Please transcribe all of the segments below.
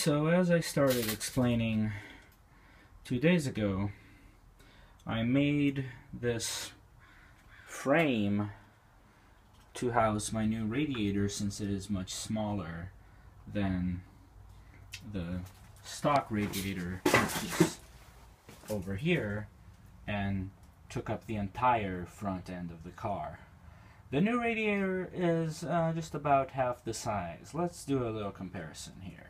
So as I started explaining 2 days ago, I made this frame to house my new radiator since it is much smaller than the stock radiator, which is over here and took up the entire front end of the car. The new radiator is just about half the size. Let's do a little comparison here.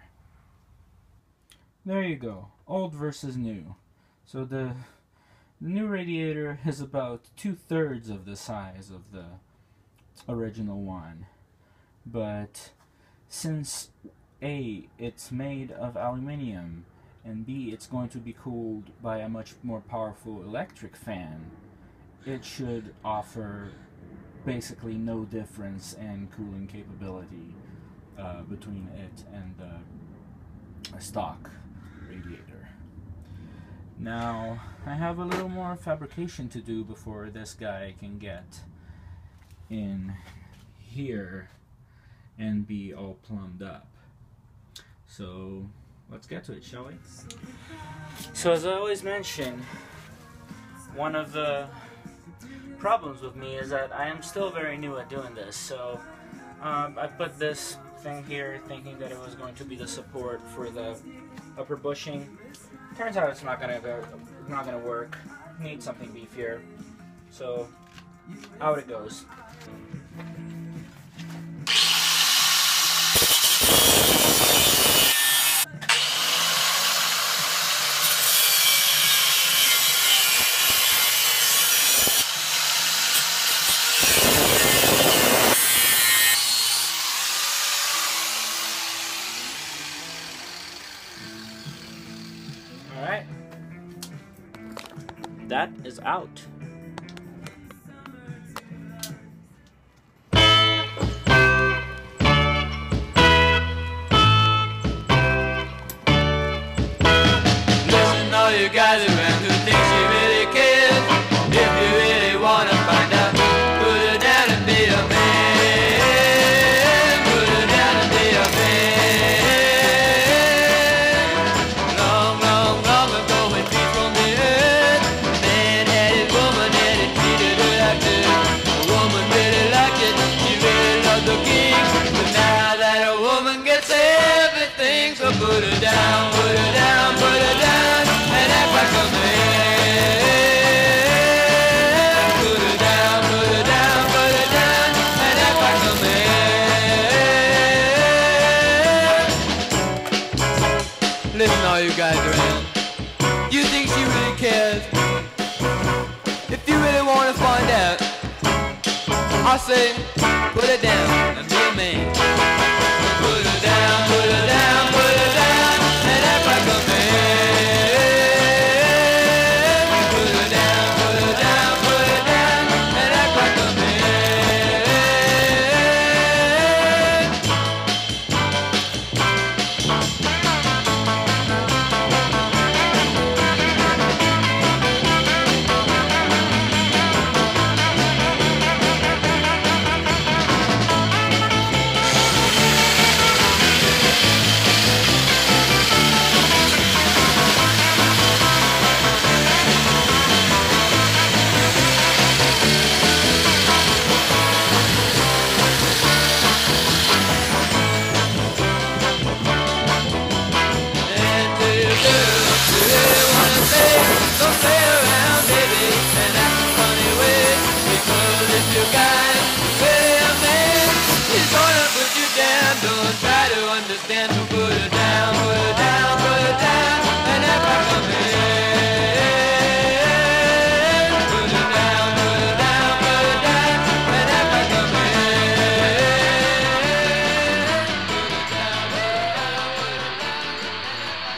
There you go, old versus new. So the new radiator is about 2/3 of the size of the original one. But since A, it's made of aluminium, and B, it's going to be cooled by a much more powerful electric fan, it should offer basically no difference in cooling capability between it and the stock radiator. Now, I have a little more fabrication to do before this guy can get in here and be all plumbed up. So, let's get to it, shall we? So, as I always mention, one of the problems with me is that I am still very new at doing this. So, I put this thing here thinking that it was going to be the support for the upper bushing. Turns out it's not gonna work. Need something beefier. So out it goes. Alright, that is out. Listen, all you guys around who think she really cares. If you really wanna find out, put her down and be a man. Put her down and be a man. Long, long, long ago when peace roamed the earth, man had his woman and he treated her like this. The woman really liked it, she really loved the king. But now that a woman gets everything, so put her down, put her down, put her down, and act like a man. Put her down, put her down, put her down, and act like a man. Listen, all you guys around, you think she really cares? If you really want to find out, I say, put her down and be a man. Put her down, put her down, put her down, and act like a man. Put her down, put her down, put her down, and act like a man. Understand, so put her down, put her down, put her down, and act like a man. Put her down, put her down, put her down, and act like a man. Put her down,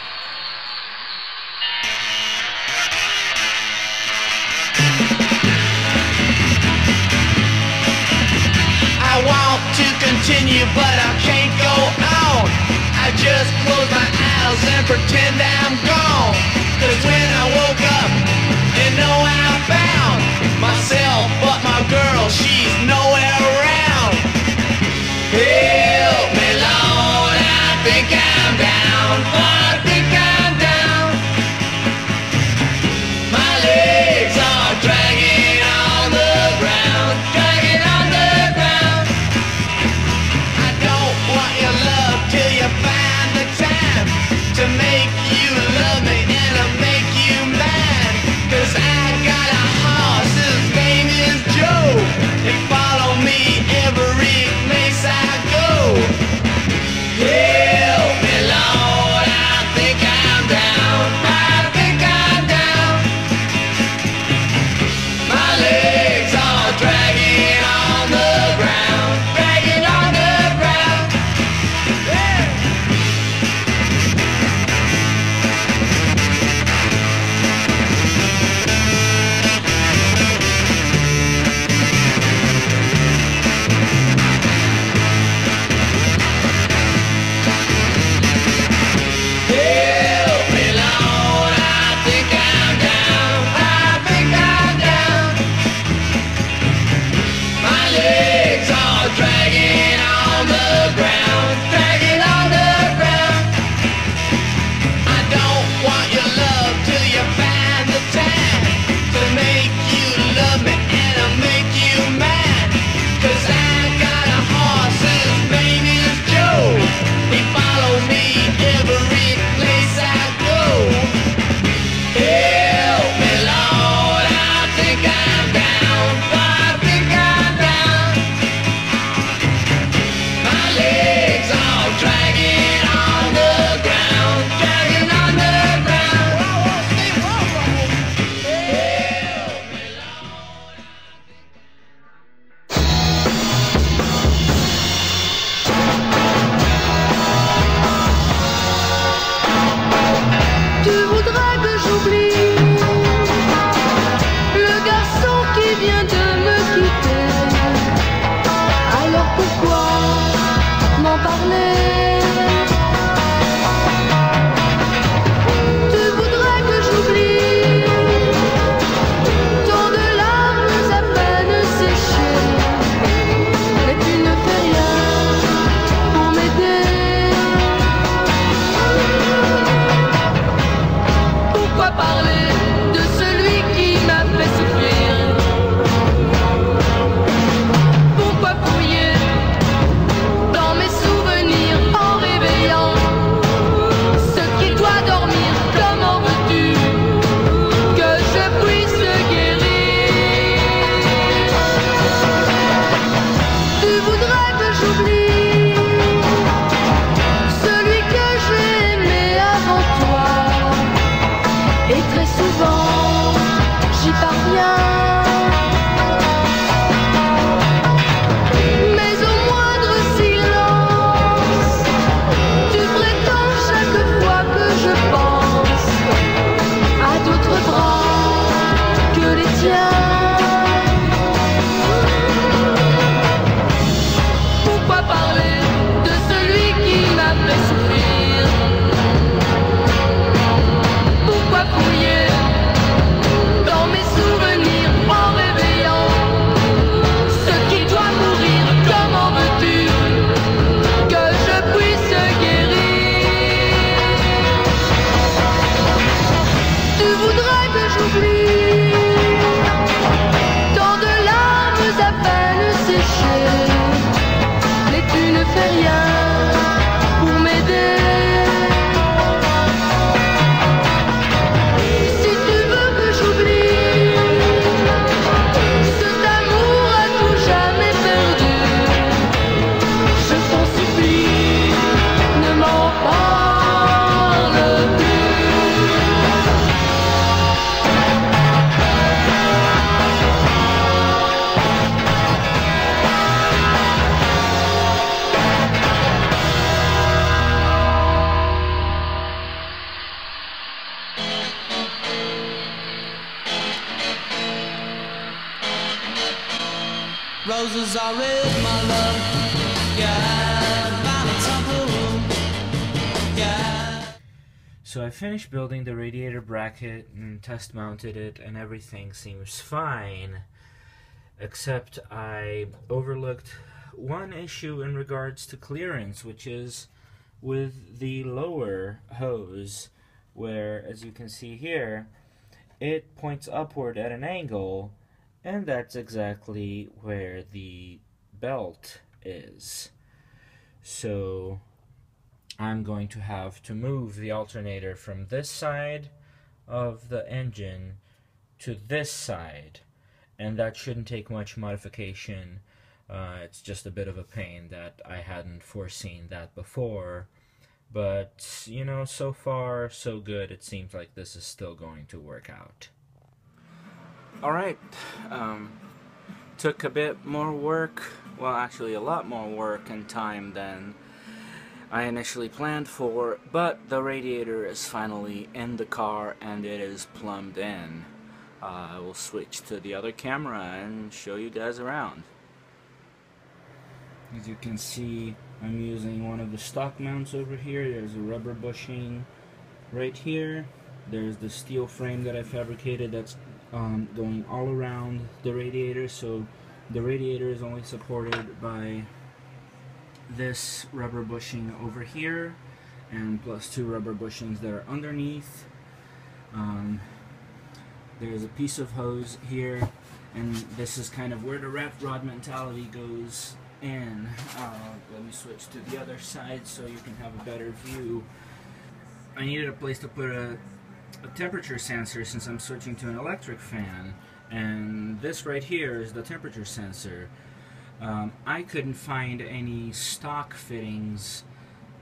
put her down, put her I want to continue, but I can't go on. I just close my eyes and pretend I'm gone. 'Cause when I woke up, you know I found myself, but my girl, she's nowhere around. Help me, Lord, I think I'm down. I think I'm down. My legs are dragging on the ground, dragging on the ground. I don't want your love till you find the time to make you love me and to make you mine. 'Cause I got a horse, his name is Joe. He follow me every place I go. Help me, Lord, I think I'm down. I think I'm down. My legs are dragging on the ground, dragging on the ground. Yeah. Help me, Lord, I think I'm down. I think I'm down. My legs are dragging on the ground, dragging on the ground. I don't want your love till you find the time to make you love me and to make you mine. 'Cause I got a horse, his name is Joe. He follow me every place I go. Help me, Lord, I think I'm down. I think I'm down. My legs are dragging on the ground, dragging on the ground. Help me, Lord. Tu voudrais que j'oublie le garçon qui vient de me quitter. Alors pourquoi m'en parler? Tu voudrais que j'oublie tant de larmes à peine séchées. Mais tu ne fais rien pour m'aider. Pourquoi parler de celui qui m'a fait souffrir? Pourquoi fouiller dans mes souvenirs en réveillant ce qui doit dormir? Comment veux-tu que je puisse guérir? Tu voudrais que j'oublie celui que j'ai aimé avant toi. Et très souvent, j'y parviens. Mais au moindre silence, tu prétends chaque fois que je pense à d'autres bras que les tiens. Pourquoi parler de celui qui m'a fait souffrir? Pourquoi fouiller dans mes souvenirs en réveillant ce qui doit mourir? Comment veux-tu que je puisse guérir? Tu voudrais que j'oublie tant de larmes à peine séchées. Mais tu ne fais rien pour m'aider. Si tu veux que j'oublie cet amour à tout jamais perdu, je t'en supplie, ne m'en parle plus. Roses are red, my love. Yeah, violets are blue. Yeah. So I finished building the radiator bracket and test mounted it, and everything seems fine. Except I overlooked one issue in regards to clearance, which is with the lower hose, where, as you can see here, it points upward at an angle, and that's exactly where the belt is. So I'm going to have to move the alternator from this side of the engine to this side, and that shouldn't take much modification. It's just a bit of a pain that I hadn't foreseen that before, but you know, so far so good. It seems like this is still going to work out. Alright, took a bit more work, well actually a lot more work and time than I initially planned for, but the radiator is finally in the car and it is plumbed in. I will switch to the other camera and show you guys around. As you can see, I'm using one of the stock mounts over here. There's a rubber bushing right here. There's the steel frame that I fabricated that's going all around the radiator, so the radiator is only supported by this rubber bushing over here, and plus 2 rubber bushings that are underneath. There's a piece of hose here, and this is kind of where the rat rod mentality goes in. Let me switch to the other side so you can have a better view. I needed a place to put a temperature sensor since I'm switching to an electric fan, and this right here is the temperature sensor. I couldn't find any stock fittings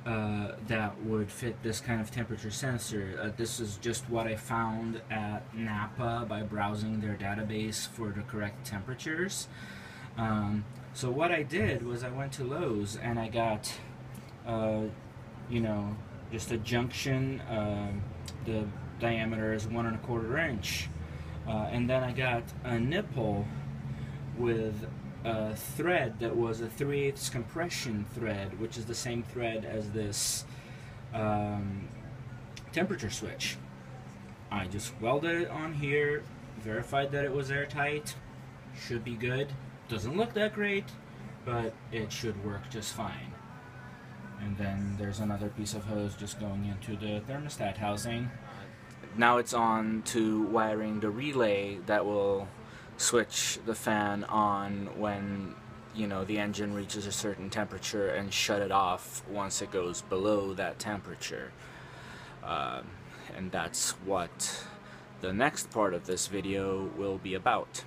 that would fit this kind of temperature sensor. This is just what I found at Napa by browsing their database for the correct temperatures. So what I did was I went to Lowe's and I got, you know, just a junction. The diameter is 1 1/4 inch, and then I got a nipple with a thread that was a 3/8 compression thread, which is the same thread as this temperature switch. I just welded it on here, verified that it was airtight, should be good. Doesn't look that great, but it should work just fine. And then there's another piece of hose just going into the thermostat housing. Now it's on to wiring the relay that will switch the fan on when, you know, the engine reaches a certain temperature and shut it off once it goes below that temperature. And that's what the next part of this video will be about.